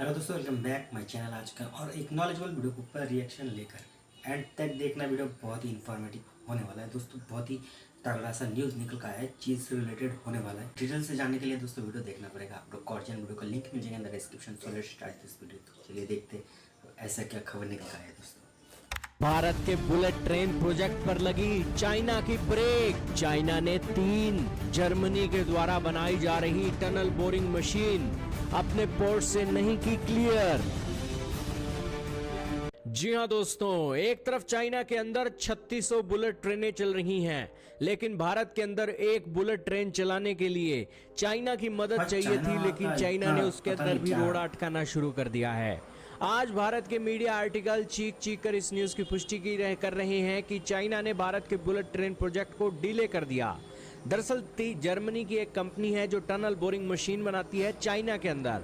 Hello दोस्तों, welcome back my channel. आज का और एक नॉलेजेबल वीडियो के ऊपर रिएक्शन लेकर एंड तक देखना। वीडियो बहुत ही इन्फॉर्मेटिव होने वाला है दोस्तों। बहुत ही तगड़ा सा न्यूज़ निकल का है, चीज़ से रिलेटेड होने वाला है। डिटेल से जानने के लिए दोस्तों वीडियो देखना पड़ेगा। आप लोग कॉर्जन वीडियो का लिंक मिल जाएगा अंदर description. So let's start this video. तो चलिए देखते तो ऐसा क्या खबर निकल का है दोस्तों। भारत के बुलेट ट्रेन प्रोजेक्ट पर लगी चाइना की ब्रेक। चाइना ने 3 जर्मनी के द्वारा बनाई जा रही टनल बोरिंग मशीन अपने पोर्ट से नहीं की क्लियर। जी हां दोस्तों, एक तरफ चाइना के अंदर 3600 बुलेट ट्रेनें चल रही हैं, लेकिन भारत के अंदर एक बुलेट ट्रेन चलाने के लिए चाइना की मदद चाहिए थी, लेकिन चाइना ने उसके अंदर भी रोड़ा अटकाना शुरू कर दिया है। आज भारत के मीडिया आर्टिकल चीख कर इस न्यूज की पुष्टि कर रहे हैं कि चाइना ने भारत के बुलेट ट्रेन प्रोजेक्ट को डिले कर दिया। दरअसल जर्मनी की एक कंपनी है जो टनल बोरिंग मशीन बनाती है चाइना के अंदर।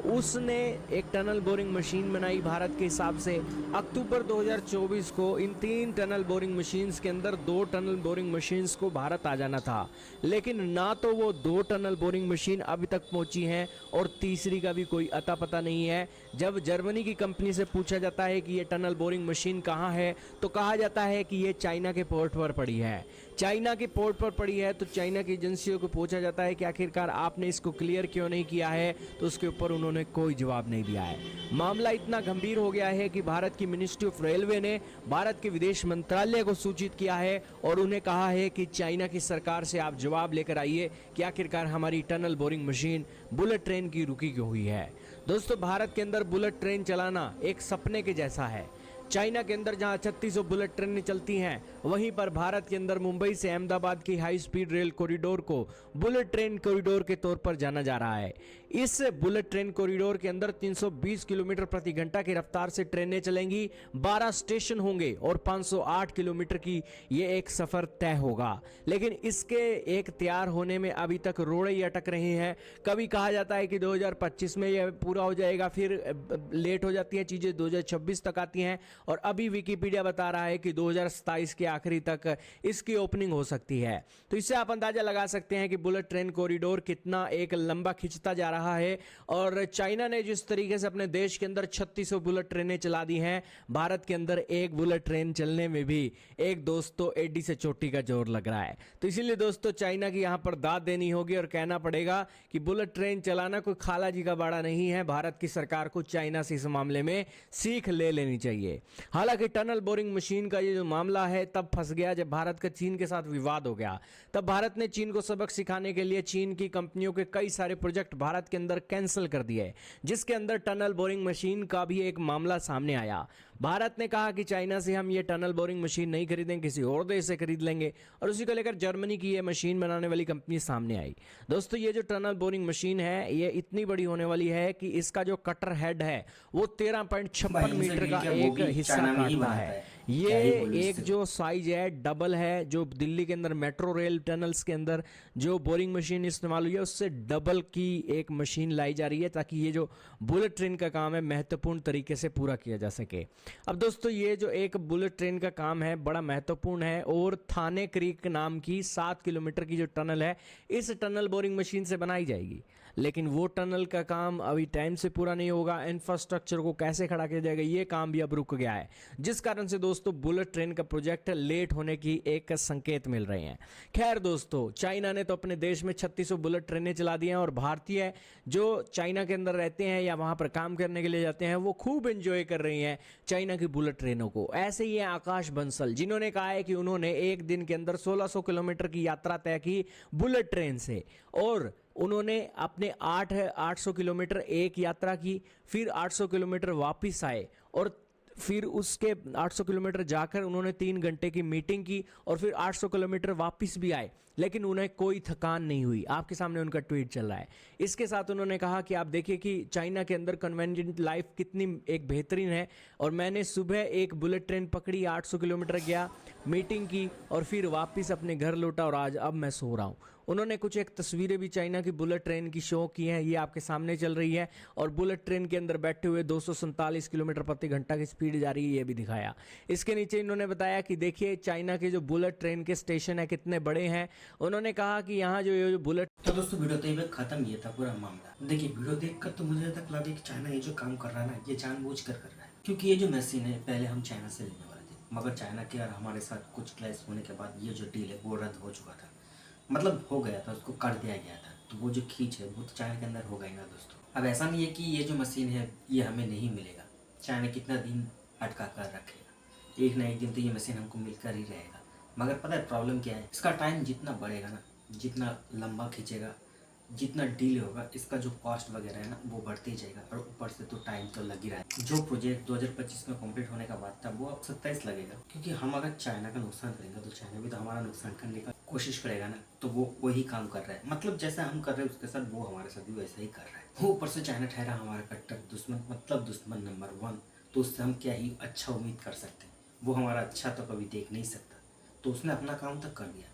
उसने एक टनल बोरिंग मशीन बनाई भारत के हिसाब से। अक्टूबर 2024 को इन 3 टनल बोरिंग मशीन्स के अंदर 2 टनल बोरिंग मशीन्स को भारत आ जाना था, लेकिन ना तो वो 2 टनल बोरिंग मशीन अभी तक पहुंची हैं और तीसरी का भी कोई अता पता नहीं है। जब जर्मनी की कंपनी से पूछा जाता है कि ये टनल बोरिंग मशीन कहाँ है, तो कहा जाता है कि ये चाइना के पोर्ट पर पड़ी है। चाइना के पोर्ट पर पड़ी है तो चाइना की एजेंसियों को पूछा जाता है कि आखिरकार आपने इसको क्लियर क्यों नहीं किया है, तो उसके ऊपर उन्होंने कोई जवाब नहीं दिया है। मामला इतना गंभीर हो गया है कि भारत की मिनिस्ट्री ऑफ रेलवे ने भारत के विदेश मंत्रालय को सूचित किया है और उन्हें कहा है कि चाइना की सरकार से आप जवाब लेकर आइए कि आखिरकार हमारी tunnel boring machine bullet train की रुकी क्यों हुई है। दोस्तों, भारत के अंदर बुलेट ट्रेन चलाना एक सपने के जैसा है। चाइना के अंदर जहां 3600 बुलेट ट्रेनें चलती हैं, वहीं पर भारत के अंदर मुंबई से अहमदाबाद की हाई स्पीड रेल कॉरिडोर को बुलेट ट्रेन कॉरिडोर के तौर पर जाना जा रहा है। इस बुलेट ट्रेन कॉरिडोर के अंदर 320 किलोमीटर प्रति घंटा की रफ्तार से ट्रेनें चलेंगी, 12 स्टेशन होंगे और 508 किलोमीटर की ये एक सफर तय होगा। लेकिन इसके एक तैयार होने में अभी तक रोड़े ही अटक रहे हैं। कभी कहा जाता है कि 2025 में यह पूरा हो जाएगा, फिर लेट हो जाती है चीजें, 2026 तक आती हैं और अभी विकिपीडिया बता रहा है कि 2027 के आखिरी तक इसकी ओपनिंग हो सकती है। तो इससे आप अंदाजा लगा सकते हैं कि बुलेट ट्रेन कॉरिडोर कितना एक लंबा खिंचता जा रहा है। और चाइना ने जिस तरीके से अपने देश के अंदर 3600 बुलेट ट्रेनें चला दी हैं, भारत के अंदर एक बुलेट ट्रेन चलने में भी एक दोस्तों एडी से चोटी का जोर लग रहा है। तो इसीलिए दोस्तों चाइना की यहां पर दाद देनी होगी और कहना पड़ेगा कि बुलेट ट्रेन चलाना कोई खाला जी का बाड़ा नहीं है। भारत की सरकार को चाइना से इस मामले में सीख ले लेनी चाहिए। हालांकि टनल बोरिंग मशीन का ये जो मामला है तब फंस गया जब भारत का चीन के साथ विवाद हो गया। तब भारत ने चीन को सबक सिखाने के लिए चीन की कंपनियों के कई सारे प्रोजेक्ट भारत के अंदर कैंसिल कर दिए, जिसके अंदर टनल बोरिंग मशीन का भी एक मामला सामने आया। भारत ने कहा कि चाइना से हम ये टनल बोरिंग मशीन नहीं खरीदेंगे, किसी और देश से खरीद लेंगे, और उसी को लेकर जर्मनी की ये मशीन बनाने वाली कंपनी सामने आई। दोस्तों, ये जो टनल बोरिंग मशीन है ये इतनी बड़ी होने वाली है कि इसका जो कटर हेड है वो 13.56 मीटर का एक हिस्सा काटता है। ये एक जो साइज है डबल है, जो दिल्ली के अंदर मेट्रो रेल टनल्स के अंदर जो बोरिंग मशीन इस्तेमाल हुई है उससे डबल की एक मशीन लाई जा रही है, ताकि ये जो बुलेट ट्रेन का काम है महत्वपूर्ण तरीके से पूरा किया जा सके। अब दोस्तों, ये जो एक बुलेट ट्रेन का काम है बड़ा महत्वपूर्ण है और थाने क्रीक नाम की 7 किलोमीटर की जो टनल है इस टनल बोरिंग मशीन से बनाई जाएगी। लेकिन वो टनल का काम अभी टाइम से पूरा नहीं होगा। इंफ्रास्ट्रक्चर को कैसे खड़ा किया जाएगा ये काम भी अब रुक गया है, जिस कारण से दोस्तों बुलेट ट्रेन का प्रोजेक्ट लेट होने की एक संकेत मिल रहे हैं। खैर दोस्तों, चाइना ने तो अपने देश में 3600 बुलेट ट्रेनें चला दी हैं और भारतीय जो चाइना के अंदर रहते हैं या वहां पर काम करने के लिए जाते हैं वो खूब एंजॉय कर रही हैं चाइना की बुलेट ट्रेनों को। ऐसे ही है आकाश बंसल, जिन्होंने कहा है कि उन्होंने एक दिन के अंदर 1600 किलोमीटर की यात्रा तय की बुलेट ट्रेन से, और उन्होंने अपने 800 किलोमीटर एक यात्रा की, फिर 800 किलोमीटर वापस आए और फिर उसके 800 किलोमीटर जाकर उन्होंने 3 घंटे की मीटिंग की और फिर 800 किलोमीटर वापस भी आए, लेकिन उन्हें कोई थकान नहीं हुई। आपके सामने उनका ट्वीट चल रहा है। इसके साथ उन्होंने कहा कि आप देखिए कि चाइना के अंदर कन्वेंजेंट लाइफ कितनी एक बेहतरीन है, और मैंने सुबह एक बुलेट ट्रेन पकड़ी, 800 किलोमीटर गया, मीटिंग की और फिर वापस अपने घर लौटा और आज अब मैं सो रहा हूँ। उन्होंने कुछ एक तस्वीरें भी चाइना की बुलेट ट्रेन की शो की हैं, ये आपके सामने चल रही है। और बुलेट ट्रेन के अंदर बैठे हुए 247 किलोमीटर प्रति घंटा की स्पीड जा रही है, ये भी दिखाया। इसके नीचे इन्होंने बताया कि देखिए चाइना के जो बुलेट ट्रेन के स्टेशन है कितने बड़े हैं। उन्होंने कहा कि यहाँ जो ये जो बुलेट तो दोस्तों वीडियो तो ये खत्म, ये था पूरा मामला। देखिए वीडियो देखकर तो मुझे तक लगा कि चाइना ये जो काम कर रहा है ना, ये जानबूझ कर रहा है, क्योंकि ये जो मशीन है पहले हम चाइना से लेने वाले थे, मगर चाइना के और हमारे साथ कुछ क्लैश होने के बाद ये जो डील है वो रद्द हो चुका था, मतलब हो गया था, उसको कर दिया गया था। तो वो जो खींच है वो तो चाइना के अंदर हो गई ना दोस्तों। अब ऐसा नहीं है कि ये जो मशीन है ये हमें नहीं मिलेगा, चाइना कितना दिन अटका कर रखेगा, एक ना एक दिन तो ये मशीन हमको मिलकर ही रहेगा। मगर पता है प्रॉब्लम क्या है, इसका टाइम जितना बढ़ेगा ना, जितना लंबा खींचेगा, जितना डिले होगा, इसका जो कॉस्ट वगैरह है ना वो बढ़ते ही जाएगा। और ऊपर से तो टाइम तो लग ही रहा है। जो प्रोजेक्ट 2025 में कंप्लीट होने का बाद था वो अब 27 लगेगा, क्योंकि हम अगर चाइना का नुकसान करेंगे तो चाइना भी तो हमारा नुकसान करने का कोशिश करेगा ना। तो वो वही काम कर रहा है, मतलब जैसा हम कर रहे हैं उसके साथ वो हमारे साथ भी वैसा ही कर रहा है। वो ऊपर से चाइना ठहरा हमारा कट्टर दुश्मन, मतलब दुश्मन नंबर 1। तो उससे हम क्या ही अच्छा उम्मीद कर सकते हैं, वो हमारा अच्छा तो कभी देख नहीं सकता। तो उसने अपना काम तक कर दिया।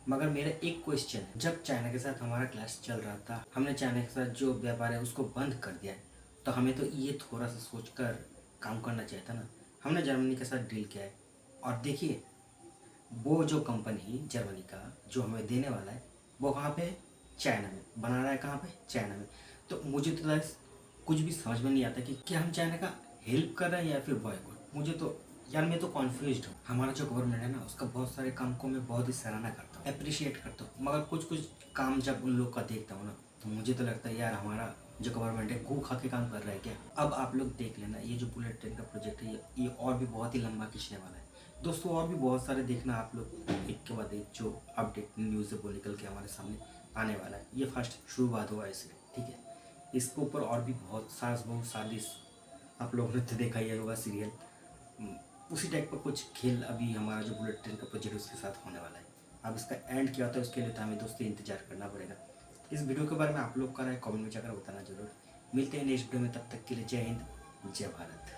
मगर मेरा एक क्वेश्चन है, जब चाइना के साथ हमारा क्लैश चल रहा था, हमने चाइना के साथ जो व्यापार है उसको बंद कर दिया है, तो हमें तो ये थोड़ा सा सोचकर काम करना चाहिए था ना। हमने जर्मनी के साथ डील किया है, और देखिए वो जो कंपनी जर्मनी का जो हमें देने वाला है वो कहाँ पे है, चाइना में बना रहा है। कहाँ पे, चाइना में। तो मुझे तो गाइस कुछ भी समझ में नहीं आता कि क्या हम चाइना का हेल्प कर रहे हैं या फिर बॉयकॉट। मुझे तो यार मैं तो कॉन्फ्यूज हूँ। हमारा जो गवर्नमेंट है ना उसका बहुत सारे काम को मैं बहुत ही सराहना करता हूँ, अप्रिशिएट करता हूँ, मगर कुछ कुछ काम जब उन लोग का देखता हूँ ना तो मुझे तो लगता है यार हमारा जो गवर्नमेंट है गू खा के काम कर रहा है क्या। अब आप लोग देख लेना, ये जो बुलेट ट्रेन का प्रोजेक्ट है ये और भी बहुत ही लंबा खींचने वाला है दोस्तों। और भी बहुत सारे देखना आप लोग, एक के बाद एक जो अपडेट न्यूज़ है वो निकल के हमारे सामने आने वाला है। ये फर्स्ट शुरुआत हुआ इसलिए, ठीक है। इसके ऊपर और भी बहुत सास बहु साजिश, आप लोगों ने तो देखा ही होगा सीरियल, उसी टाइप का कुछ खेल अभी हमारा जो बुलेट ट्रेन का प्रोजेक्ट उसके साथ होने वाला है। अब इसका एंड क्या होता है उसके लिए तो हमें दोस्तों इंतजार करना पड़ेगा। इस वीडियो के बारे में आप लोग का राय कमेंट में जाकर बताना जरूर। मिलते हैं नेक्स्ट वीडियो में, तब तक के लिए जय हिंद, जय भारत।